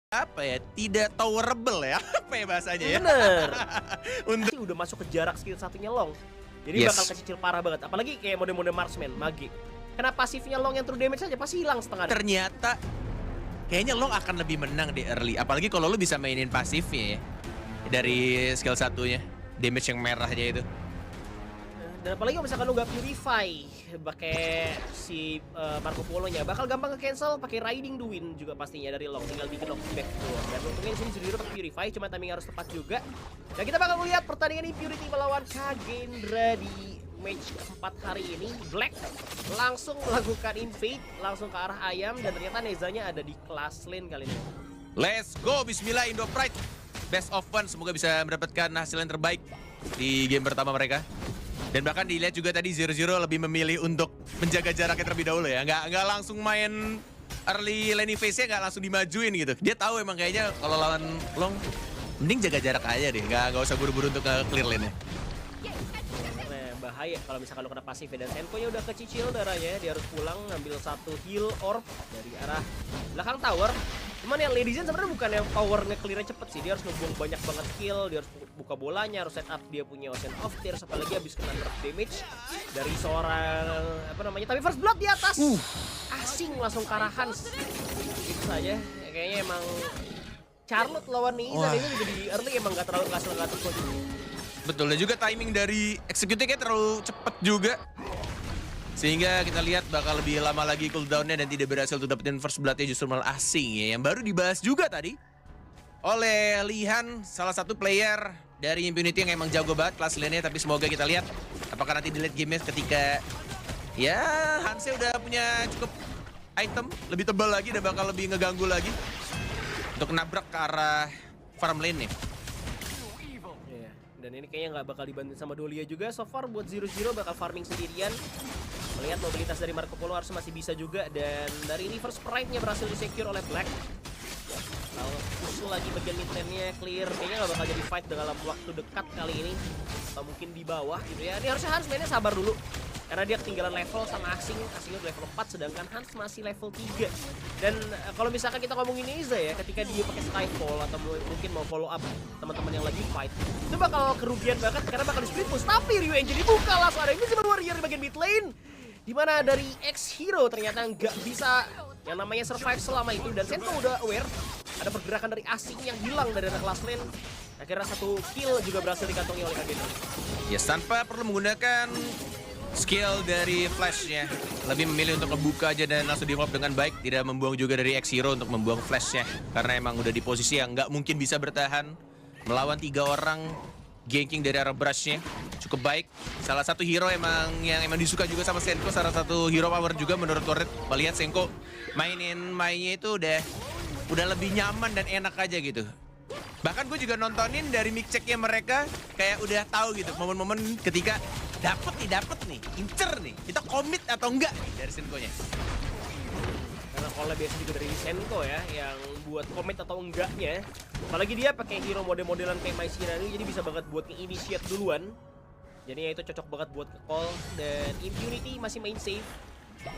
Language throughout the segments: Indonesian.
Apa ya, tidak towerable ya, apa ya bahasanya ya? Bener. Untuk Udah masuk ke jarak skill satunya Long. Jadi Yes. bakal kecil parah banget. Apalagi kayak mode-mode marksman, mage. Karena pasifnya Long yang true damage aja pasti hilang setengah. ternyata kayaknya lo akan lebih menang di early, apalagi kalau lo bisa mainin pasifnya ya. Dari skill satunya, damage yang merah aja itu. Dan apalagi kalau misalkan lu nggak purify pakai si Marco Polo-nya, bakal gampang ke-cancel pakai riding the wind juga pastinya dari Long, tinggal bikin knockback doang. Dan untungnya di sini Zero pakai purify, cuma timing harus tepat juga. Dan kita bakal melihat pertandingan Impurity melawan Kagendra di match keempat hari ini. Black langsung melakukan invade, langsung ke arah ayam, dan ternyata Nezanya ada di kelas lane kali ini. Let's go, bismillah Indo Pride. Best of one, semoga bisa mendapatkan hasil yang terbaik di game pertama mereka. Dan bahkan dilihat juga tadi Zero lebih memilih untuk menjaga jaraknya terlebih dahulu ya. Nggak langsung main early lane phase-nya, nggak langsung dimajuin gitu. Dia tahu emang kayaknya kalau lawan Long, mending jaga jarak aja deh. Nggak usah buru-buru untuk clear lane-nya. Nah, bahaya kalau misalkan lo kena pasif ya. Dan Senko-nya udah kecicil darahnya, dia harus pulang ngambil satu heal orb dari arah belakang tower. Cuman yang Lady Zen sebenarnya bukan yang power nge-clear-nya cepet sih. Dia harus ngebuang banyak banget skill, dia harus buka bolanya, harus set up dia punya Ocean of Tears, apalagi habis kena nerf damage dari seorang apa namanya. Tapi first blood di atas. Asing langsung ke arah Hans. Gitu saja. Ya, kayaknya emang Charlotte lawan Niza ini juga di early emang gak terlalu nggak terkuat. Betul, dan juga timing dari execute-nya terlalu cepet juga. Sehingga kita lihat bakal lebih lama lagi cooldown-nya dan tidak berhasil untuk dapetin first blood-nya, justru malah asing ya. Yang baru dibahas juga tadi oleh Lihan, salah satu player dari Impunity yang emang jago banget kelas lane-nya. Tapi semoga kita lihat apakah nanti di late game-nya ketika ya Hansnya udah punya cukup item lebih tebal lagi dan bakal lebih ngeganggu lagi untuk nabrak ke arah farm lane-nya. Iya, dan ini kayaknya nggak bakal dibantu sama Dolia juga. So far buat Zero bakal farming sendirian. Melihat mobilitas dari Marco Polo harus masih bisa juga. Dan dari reverse pride-nya berhasil di-secure oleh Black. Kalau usul lagi bagian mid lane-nya clear, kayaknya nggak bakal jadi fight dalam waktu dekat kali ini. Atau mungkin di bawah gitu ya. Ini harusnya Hans mainnya sabar dulu. Karena dia ketinggalan level sama Asingnya udah level 4, sedangkan Hans masih level 3. Dan kalau misalkan kita ngomongin Niza ya, ketika dia pakai Skyfall atau mungkin mau follow up teman-teman yang lagi fight, itu bakal kerugian banget karena bakal di split push. Tapi Ryu Engine dibuka, langsung ada Invisible Warrior di bagian mid lane. Dimana dari X-Hero ternyata nggak bisa yang namanya survive selama itu. Dan Senko udah aware ada pergerakan dari Asing yang hilang dari kelas lane. Akhirnya satu kill juga berhasil dikantongi oleh Kagendra. Yes, tanpa perlu menggunakan skill dari flashnya, lebih memilih untuk ngebuka aja dan langsung di-mop dengan baik. Tidak membuang juga dari X-Hero untuk membuang flashnya, karena emang udah di posisi yang nggak mungkin bisa bertahan melawan 3 orang ganking dari arah brushnya. Cukup baik. Salah satu hero yang emang disuka juga sama Senko, salah satu hero power juga menurut Warren. Melihat Senko mainnya itu udah lebih nyaman dan enak aja gitu. Bahkan gue juga nontonin dari mic check-nya mereka, kayak udah tahu gitu momen-momen ketika dapet nih, incer nih, kita komit atau enggak nih dari Senko-nya. Karena kalau biasa juga dari Senko ya, yang buat komit atau enggaknya. Apalagi dia pakai hero mode-modelan kayak Mai Shirani, jadi bisa banget buat nge-initiate duluan. Jadi ya itu cocok banget buat ke-call. Dan Impunity masih main safe.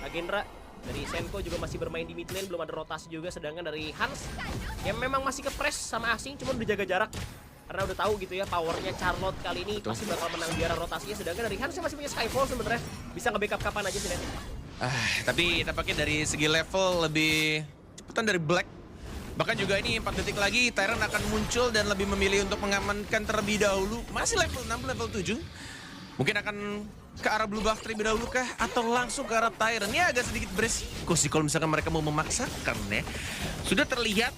Kagendra dari Senko juga masih bermain di mid lane, belum ada rotasi juga. Sedangkan dari Hans yang memang masih ke-press sama Asing, cuma udah jaga jarak. Karena udah tahu gitu ya, powernya Charlotte kali ini pasti bakal menang di arah rotasinya. Sedangkan dari Hans yang masih punya Skyfall sebenarnya, bisa nge-backup kapan aja sih, Nen. Tapi tampaknya dari segi level lebih cepetan dari Black. Bahkan juga ini 4 detik lagi Tyrant akan muncul dan lebih memilih untuk mengamankan terlebih dahulu. Masih level 6, level 7. Mungkin akan ke arah Blue Buff terlebih dahulu kah? Atau langsung ke arah Tyrant? Ini agak sedikit beresiko sih kalau misalkan mereka mau memaksakan ya. Sudah terlihat,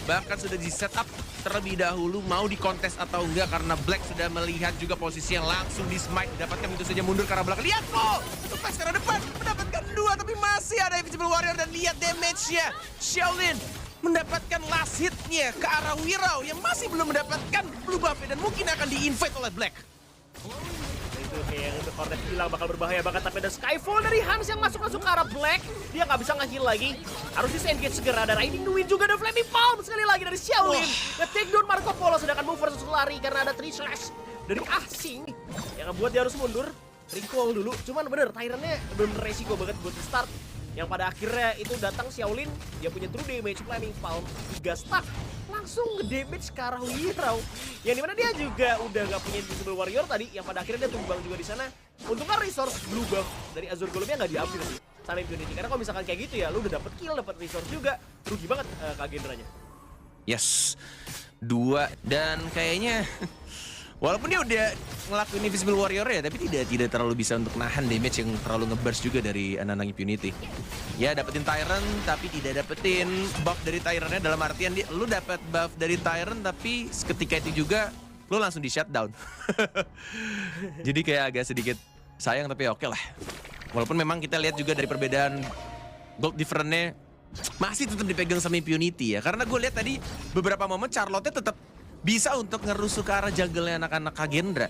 bahkan sudah di setup terlebih dahulu mau dikontes atau enggak, karena Black sudah melihat juga posisi yang langsung di smite, didapatkan itu saja mundur ke arah belakang. Lihat kok, lepas ke arah depan, mendapatkan 2 tapi masih ada Invisible Warrior. Dan lihat damage-nya, Shaolin mendapatkan last hit-nya ke arah Wirao yang masih belum mendapatkan blue buff dan mungkin akan di-invade oleh Black. Itu kayak yang untuk Cornet bilang bakal berbahaya banget. Tapi ada Skyfall dari Hans yang masuk ke arah Black. Dia nggak bisa nge-heal lagi. Harus disengage segera. Ada Riding the Wind juga. Ada Flaming Palm sekali lagi dari Shaolin. Nge-take down Marco Polo. Sedangkan move versus lari karena ada 3 slash dari Asing yang ngebuat dia harus mundur. Recall dulu. Cuman bener, Tyrant-nya bener resiko banget buat di start. Yang pada akhirnya itu datang Xiaolin, dia punya true damage, flaming palm, 3 stack, langsung nge-damage ke arah Wirau. Yang dimana dia juga udah gak punya Invisible Warrior tadi, yang pada akhirnya dia tumbang juga di sana. Untungnya resource blue buff dari Azure Golemnya nggak diambil sih sama Impunity. Karena kalau misalkan kayak gitu ya, lu udah dapet kill, dapet resource juga, rugi banget Kagendranya. Yes, 2 dan kayaknya walaupun dia udah ngelakuin Invisible Warrior ya, tapi tidak terlalu bisa untuk nahan damage yang terlalu ngeburst juga dari anak-anak Impunity. Ya dapetin Tyrant tapi tidak dapetin buff dari Tyrantnya, dalam artian lu dapet buff dari Tyrant tapi ketika itu juga lu langsung di shutdown. Jadi kayak agak sedikit sayang tapi oke lah. Walaupun memang kita lihat juga dari perbedaan gold difference-nya masih tetap dipegang sama Impunity ya. Karena gue lihat tadi beberapa momen Charlotte tetap bisa untuk ngerusuh ke arah jungle-nya anak-anak Kagendra.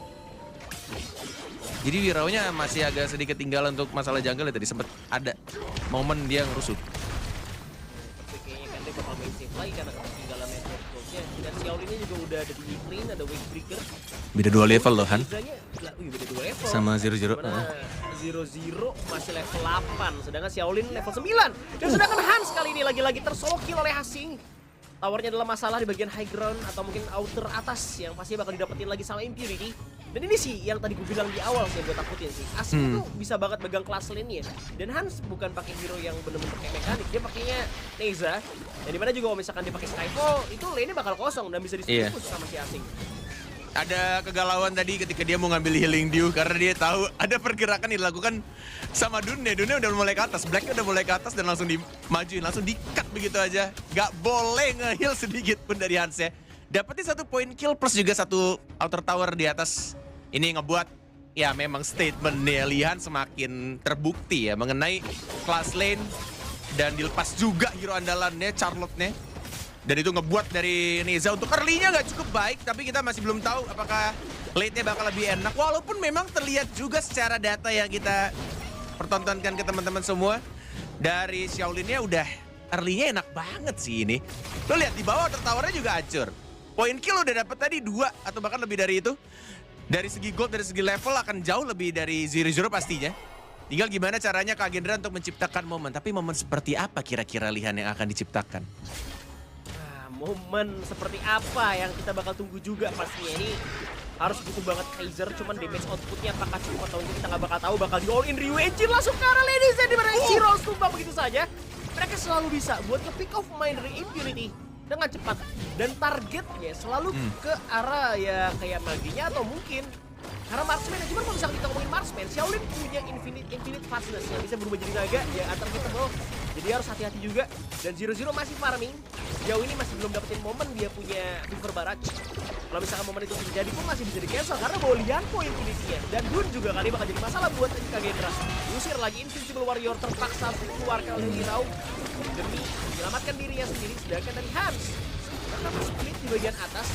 Jadi Wirau-nya masih agak sedikit tinggal untuk masalah jungle ya, tadi sempat ada momen dia ngerusuh. Tapi kayaknya kan dia bakal main safe lagi karena ketinggalan network gold-nya. Dan Xiaolin-nya juga udah ada di clean, ada wave breaker. Beda 2 level loh Han. Beda 2 level. Sama 0-0. Zero masih level 8, sedangkan Xiaolin level 9. Dan sedangkan Hans kali ini lagi-lagi tersolo kill oleh Hasing. Towernya adalah masalah di bagian high ground atau mungkin outer atas yang pasti bakal didapetin lagi sama Impurity. Dan ini sih yang tadi gue bilang di awal sih yang gue takutin sih. Asing tuh bisa banget pegang class lane-nya. Dan Hans bukan pakai hero yang bener-bener kayak mekanik, dia pakainya Neza. Dan dimana juga kalau misalkan dia pakai Skyfall, itu lane-nya bakal kosong dan bisa di-push sama si Asing. Ada kegalauan tadi ketika dia mau ngambil healing dew karena dia tahu ada pergerakan dilakukan sama Dune. Dune udah mulai ke atas, Black udah mulai ke atas dan langsung dimajuin, langsung di-cut begitu aja. Gak boleh nge-heal sedikit pun dari Hans ya. Dapetin 1 point kill plus juga 1 outer tower di atas. Ini ngebuat ya memang statementnya Lihan semakin terbukti ya mengenai class lane. Dan dilepas juga hero andalannya, Charlotte-nya. Dan itu ngebuat dari Neza untuk early-nya nggak cukup baik, tapi kita masih belum tahu apakah late-nya bakal lebih enak. Walaupun memang terlihat juga secara data yang kita pertontonkan ke teman-teman semua, dari Xiaolin-nya udah early-nya enak banget sih ini. Lo lihat di bawah tertawarnya juga hancur. Point kill udah dapet tadi 2 atau bahkan lebih dari itu. Dari segi gold, dari segi level akan jauh lebih dari 0-0 pastinya. Tinggal gimana caranya Kagendra untuk menciptakan momen. Tapi momen seperti apa kira-kira Lihan yang akan diciptakan? Momen seperti apa yang kita bakal tunggu juga pastinya. Ini harus butuh banget Kaiser, cuman damage outputnya apakah cukup atau kita nggak bakal tahu. Bakal di all in Ryu Engine langsung ke arah ladies dan dimana Heroes tumbang begitu saja. Mereka selalu bisa buat nge-pick off main dari Impunity dengan cepat dan targetnya selalu ke arah ya kayak maginya atau mungkin karena marksman, cuman kalau misalkan kita ngomongin marksman, Xiaolin punya infinite fastness yang bisa berubah jadi naga ya antar kita bro. Jadi harus hati-hati juga. Dan 0-0 masih farming. Jauh ini masih belum dapetin momen dia punya Fever Barrage. Kalau misalkan momen itu terjadi pun masih bisa di-cancel karena bawa Lianpo Infinity-nya. Dan Dune juga kali bakal jadi masalah buat Kagendra. Usir lagi Invincible Warrior terpaksa dikeluarkan oleh Wirau demi menyelamatkan dirinya sendiri. Sedangkan dari Hans karena split di bagian atas,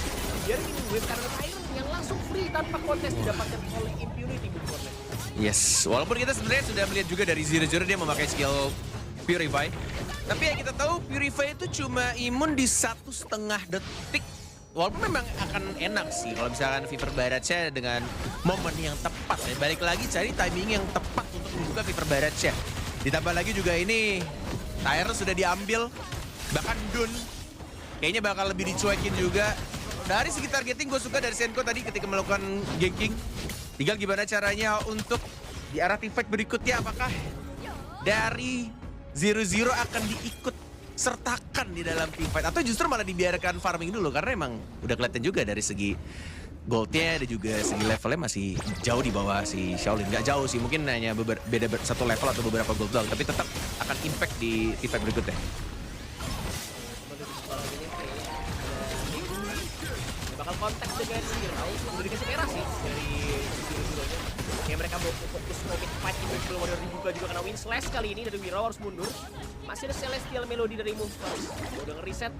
dia ingin wave karena Tyrant yang langsung free tanpa kontes didapatkan oleh Impunity bukannya. Yes, walaupun kita sebenarnya sudah melihat juga dari 0-0 dia memakai skill Purify. Tapi yang kita tahu Purify itu cuma imun di 1,5 detik. Walaupun memang akan enak sih kalau misalkan Fever Barrage-nya dengan momen yang tepat ya. Balik lagi cari timing yang tepat untuk membuka Fever Barrage-nya. Ditambah lagi juga ini Tyrant sudah diambil. Bahkan Dune kayaknya bakal lebih dicuekin juga. Dari segi targeting gue suka dari Senko tadi ketika melakukan ganking. Tinggal gimana caranya untuk di arah teamfight berikutnya. Apakah dari 0-0 akan diikut sertakan di dalam teamfight atau justru malah dibiarkan farming dulu karena emang udah kelihatan juga dari segi goldnya dan juga segi levelnya masih jauh di bawah si Xiaolin. Nggak jauh sih, mungkin hanya beda 1 level atau beberapa gold doang, tapi tetap akan impact di teamfight berikutnya. Bakal kontak dengan Wirau, udah dikasih merah sih dari 0-0-nya. Kayak mereka mau fokus komit fight Invincible Warrior dibuka juga kena win slash kali ini dari Wirau harus mundur. Masih ada Celestial Melody dari Moonstars. Udah nge-reset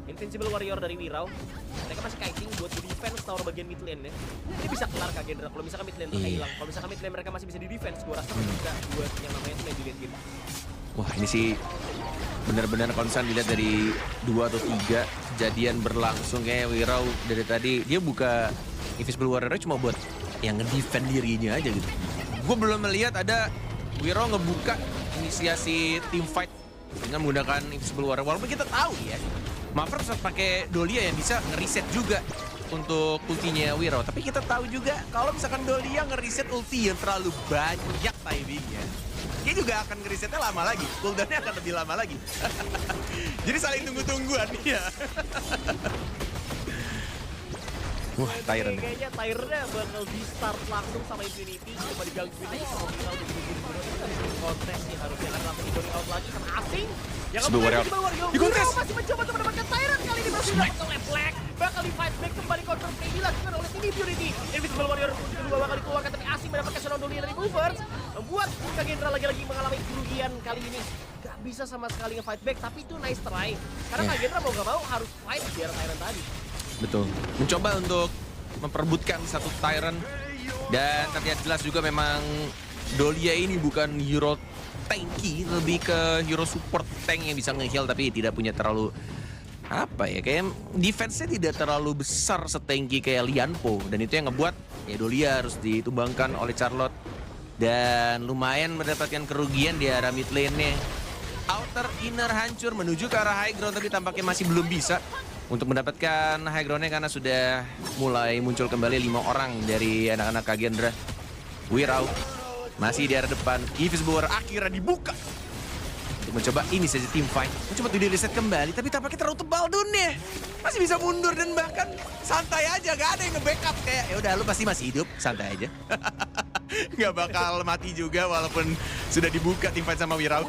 Invincible Warrior dari Wirau. Mereka masih kiting buat defense tower bagian mid lane ya. Ini bisa kelar Kagendra kalau misalkan mid lane mereka hilang. Kalau misalkan mid lane mereka masih bisa di defense, gua rasa bisa buat yang namanya itu late game. Wah ini sih benar-benar konsen dilihat dari 2 atau 3 kejadian berlangsung. Kayak Wirau dari tadi dia buka Invisible Warrior cuma buat yang nge-defend dirinya aja gitu. Gue belum melihat ada Wirau ngebuka menginisiasi team fight dengan menggunakan Invisible Warrior. Walaupun kita tahu ya, Maverick bisa pakai Dolia yang bisa ngereset juga untuk ultinya Wiro. Tapi kita tahu juga kalau misalkan Dolia ngereset ulti yang terlalu banyak timingnya, dia juga akan ngeresetnya lama lagi. Cooldownnya akan lebih lama lagi. Jadi saling tunggu-tungguan ya. Wah, Tyrant. Kayaknya Tyrant bakal di-start langsung sama Infinity. Coba dibilang Infinity sama Viral udah jadi kontes sih harusnya. Karena langsung di out lagi sama Asing. Yang Invisible Warrior. Di kontes! Masih mencoba untuk mendapatkan Tyrant kali ini berhasil dapat oleh Black. Bakal di-fight back kembali counter play dilakukan oleh tim Infinity. Invisible Warrior kedua bakal dikeluarkan tapi Asing mendapatkan Shadow Dolly dari Movers. Membuat Kagendra lagi-lagi mengalami kerugian kali ini. Gak bisa sama sekali nge-fight back, tapi itu nice try. Karena Kagendra mau gak mau harus fight biar Tyrant tadi. Betul. Mencoba untuk memperebutkan satu Tyrant. Dan terlihat jelas juga memang Dolia ini bukan hero tanky, lebih ke hero support tank yang bisa nge-heal tapi tidak punya terlalu apa ya, kayak defense-nya tidak terlalu besar setanky kayak Lianpo. Dan itu yang ngebuat ya Dolia harus ditumbangkan oleh Charlotte. Dan lumayan mendapatkan kerugian di arah mid lane-nya. Outer inner hancur menuju ke arah high ground tapi tampaknya masih belum bisa untuk mendapatkan high ground-nya karena sudah mulai muncul kembali 5 orang dari anak-anak Kagendra. Wirau masih di arah depan. Invisible Warrior akhirnya dibuka untuk mencoba ini saja team fight. Mencoba tuh di reset kembali tapi tampaknya terlalu tebal Dunnya. Masih bisa mundur dan bahkan santai aja, gak ada yang nge-backup. Kayak ya udah lu pasti masih hidup, santai aja. Gak bakal mati juga walaupun sudah dibuka team fight sama Wirau.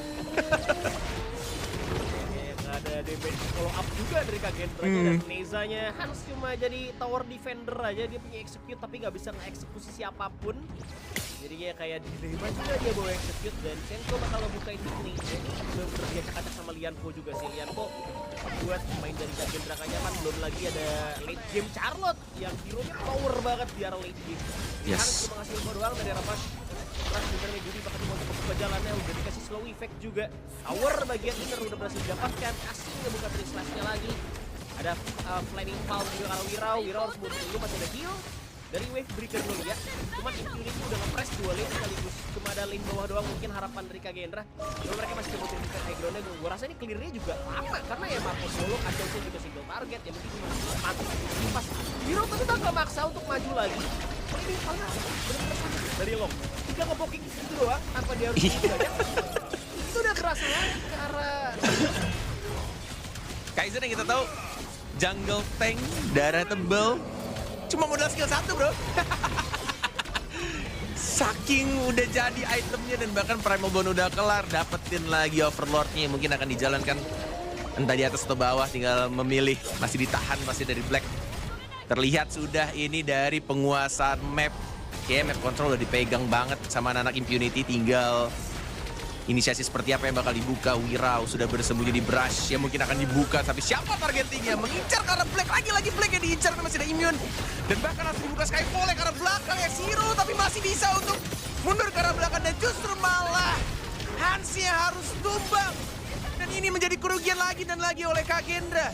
Ada damage follow up juga dari Kagendra dan Nezanya harus cuma jadi tower defender aja. Dia punya execute tapi nggak bisa nge-eksekusi siapapun. Jadi kayak dilema juga dia bawa execute dan Senko bakal bukain ini. Bener-bener dia cakap sama Lianpo juga sih. Lianpo buat main dari Kagendra kayaknya kan belum lagi ada late game Charlotte yang hero-nya power banget di arah late game. Harus cuma ngasih info doang dari arah pas. Terus sebenarnya Judi bakal membuka jalannya udah dikasih slow effect juga. Tower bagian inner udah berhasil didapatkan. Asing ngebuka free slash-nya lagi. Ada flaming palm juga kalau Wirau. Wirau harus mundur dulu, masih ada heal dari wave breaker dulu ya. Cuman Infinity udah nge-press 2 lane sekaligus. Cuma ada lane bawah doang mungkin harapan dari Kagendra. Lalu mereka masih kebutuhan di high ground-nya. Gue rasa ini clear-nya juga lama karena ya Marco Solo kacau sih juga single target. Yang penting cuma mati. Pas Wirau tapi tak maksa untuk maju lagi. Ini karena bener-bener dari long. Tiga nge-poking gitu doang tanpa dia harus banyak. Itu udah kerasa ke arah Kaiser yang kita tahu jungle tank, darah tebel, cuma modal skill 1 bro. Saking udah jadi itemnya dan bahkan Primal Bone udah kelar, dapetin lagi Overlord-nya mungkin akan dijalankan entah di atas atau bawah, tinggal memilih. Masih ditahan, masih dari Black. Terlihat sudah ini dari penguasaan map. Kayak map control udah dipegang banget sama anak-anak Impunity, tinggal inisiasi seperti apa yang bakal dibuka. Wirau sudah bersembunyi di brush yang mungkin akan dibuka, tapi siapa targetingnya? Mengincar karena Black, lagi-lagi Black yang diincar karena masih ada immune. Dan bahkan harus dibuka Skyfall ya karena belakang ya Zero, tapi masih bisa untuk mundur ke arah belakang dan justru malah Hansnya harus tumbang. Dan ini menjadi kerugian lagi dan lagi oleh Kagendra.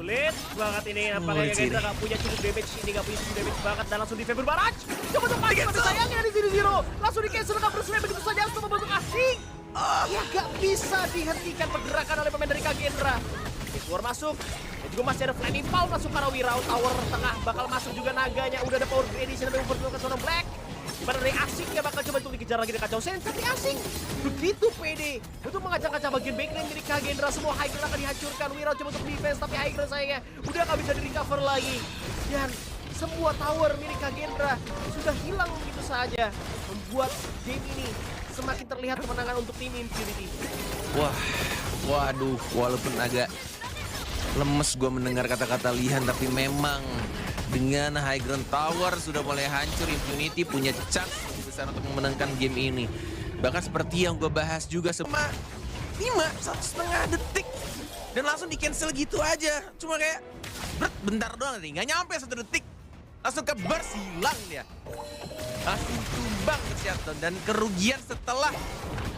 sulit banget ini. Nampaknya Kagendra gak punya cukup damage ini, gak punya cukup damage banget dan langsung di favor barrage. Coba untuk mati, tapi sayangnya di sini Zero langsung di cancel, gak bersedia begitu saja untuk membantu Asing. Ya gak bisa dihentikan pergerakan oleh pemain dari Kagendra. Keluar masuk, dan juga masih ada Flaming Paul masuk karena Wirau. Tower tengah bakal masuk juga naganya. Udah ada power grading sampai mempertemukan seorang Black. Gimana dari Asing yang bakal coba untuk dikejar lagi dengan Kacau Sen. Tapi Asing begitu pede untuk mengacak-acak bagian backline dari Kagendra. Semua high ground akan dihancurkan. Wirau coba untuk defense, tapi high ground sayangnya udah gak bisa di-recover lagi. Dan semua tower milik Kagendra sudah hilang begitu saja. Membuat game ini semakin terlihat kemenangan untuk tim Impunity. Wah, waduh, walaupun agak lemes gue mendengar kata-kata Lihan, tapi memang dengan high ground tower sudah mulai hancur, Impunity punya chance besar untuk memenangkan game ini. Bahkan seperti yang gue bahas juga sama 1,5 detik dan langsung di cancel gitu aja. Cuma kayak bentar doang nih, nggak nyampe 1 detik langsung ke burst, hilang dia. Langsung tumbang ke shutdown dan kerugian setelah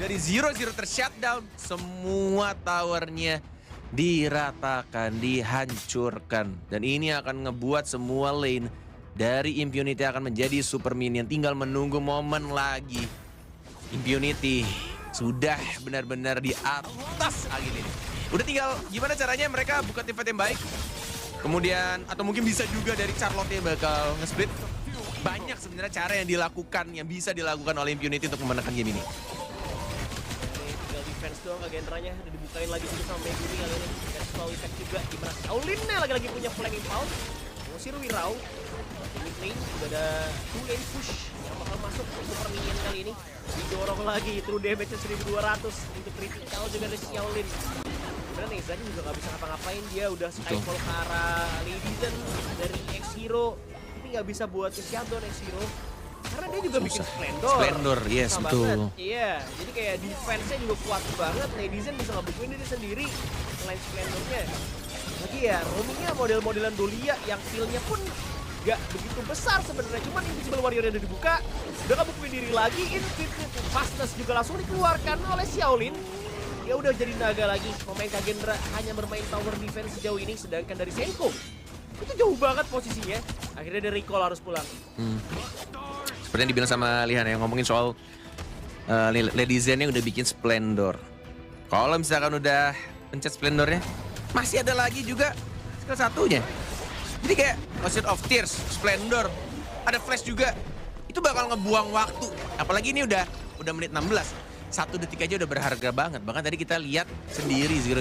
dari 0-0 ter-shutdown, semua towernya diratakan, dihancurkan. Dan ini akan ngebuat semua lane dari Impunity akan menjadi super minion. Tinggal menunggu momen lagi Impunity sudah benar-benar di atas angin ini. Udah tinggal gimana caranya mereka buka tim fight yang baik. Kemudian atau mungkin bisa juga dari Charlotte yang bakal nge-split. Banyak sebenarnya cara yang dilakukan, yang bisa dilakukan oleh Impunity untuk memenangkan game ini. Tinggal defense doang Kagendranya, udah dibukain lagi juga sama Megumi kali ini. Dan slow effect juga gimana Shaolinnya lagi-lagi punya flaming pound. Ngusir Wirau. Mid lane juga ada 2 lane push yang bakal masuk untuk super minion kali ini. Didorong lagi, true damage-nya 1200 untuk critical juga dari Shaolin. Sebenarnya Nezanya juga gak bisa ngapa-ngapain, dia udah skyfall ke arah Ladizen dari X-Hero. Tapi gak bisa buat Shadow X-Hero. Karena dia juga bikin Splendor. Splendor, yes, Sama betul. banget. Iya, jadi kayak defense-nya juga kuat banget. Ladizen bisa ngebukuin diri sendiri selain Splendor-nya. Lagi ya, roaming-nya model-modelan Dolia yang feel-nya pun gak begitu besar sebenarnya. Cuman Invisible Warrior-nya udah dibuka, udah ngebukuin diri lagi. Infinite Fastness juga langsung dikeluarkan oleh Shaolin. Dia udah jadi naga lagi. Pemain Kagendra hanya bermain tower defense sejauh ini, sedangkan dari Senko itu jauh banget posisinya. Akhirnya dari recall harus pulang. Seperti yang dibilang sama Lihan yang ngomongin soal Lady Zen yang udah bikin Splendor. Kalau misalkan udah pencet Splendornya, masih ada lagi juga skill satunya. Jadi kayak Ocean of Tears, Splendor, ada Flash juga. Itu bakal ngebuang waktu. Apalagi ini udah menit 16. 1 detik aja udah berharga banget. Bahkan tadi kita lihat sendiri 0-0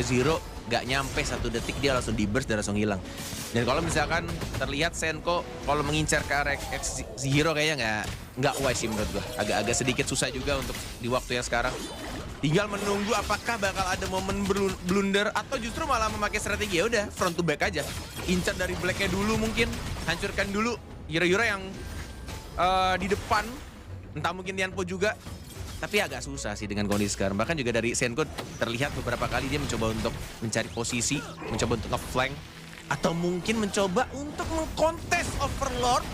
gak nyampe 1 detik dia langsung di burst dan langsung hilang. Dan kalau misalkan terlihat Senko kalau mengincar ke arah X-Hero kayaknya nggak wise sih menurut gua. Agak sedikit susah juga untuk di waktu yang sekarang. Tinggal menunggu apakah bakal ada momen blunder atau justru malah memakai strategi ya udah front to back aja. Incar dari Black-nya dulu mungkin, hancurkan dulu hero-hero yang di depan. Entah mungkin Tianpo juga. Tapi agak susah sih dengan kondisi sekarang. Bahkan juga dari Senko terlihat beberapa kali dia mencoba untuk mencari posisi, mencoba untuk nge-flank. Atau mungkin mencoba untuk mengkontes Overlord.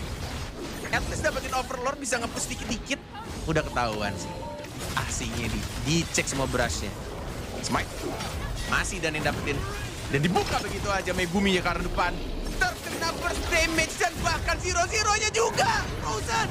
At least dapetin Overlord bisa nge-push dikit-dikit. Udah ketahuan sih. Asingnya dicek semua brushnya. Smite. Masih dan yang dapetin. Dan dibuka begitu aja Megumi ya ke arah depan. Terkena burst damage dan bahkan 0-0-nya juga. Frozen.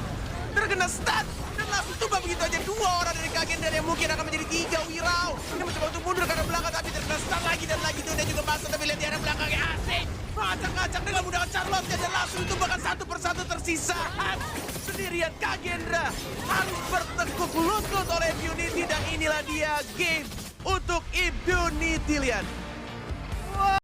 Terkena stun. Dan langsung tumbang begitu aja 2 orang dari Kagendra yang mungkin akan menjadi 3 Wirau. Ini mencoba untuk mundur ke arah belakang tapi terkena stun lagi dan lagi dia juga masuk tapi lihat di arah belakangnya asik. Ngacak-ngacak dengan menggunakan Charlotte dan langsung ditumbangkan satu persatu tersisa. Sendirian Kagendra harus bertekuk lutut oleh Impunity dan inilah dia game untuk Impunity lihat.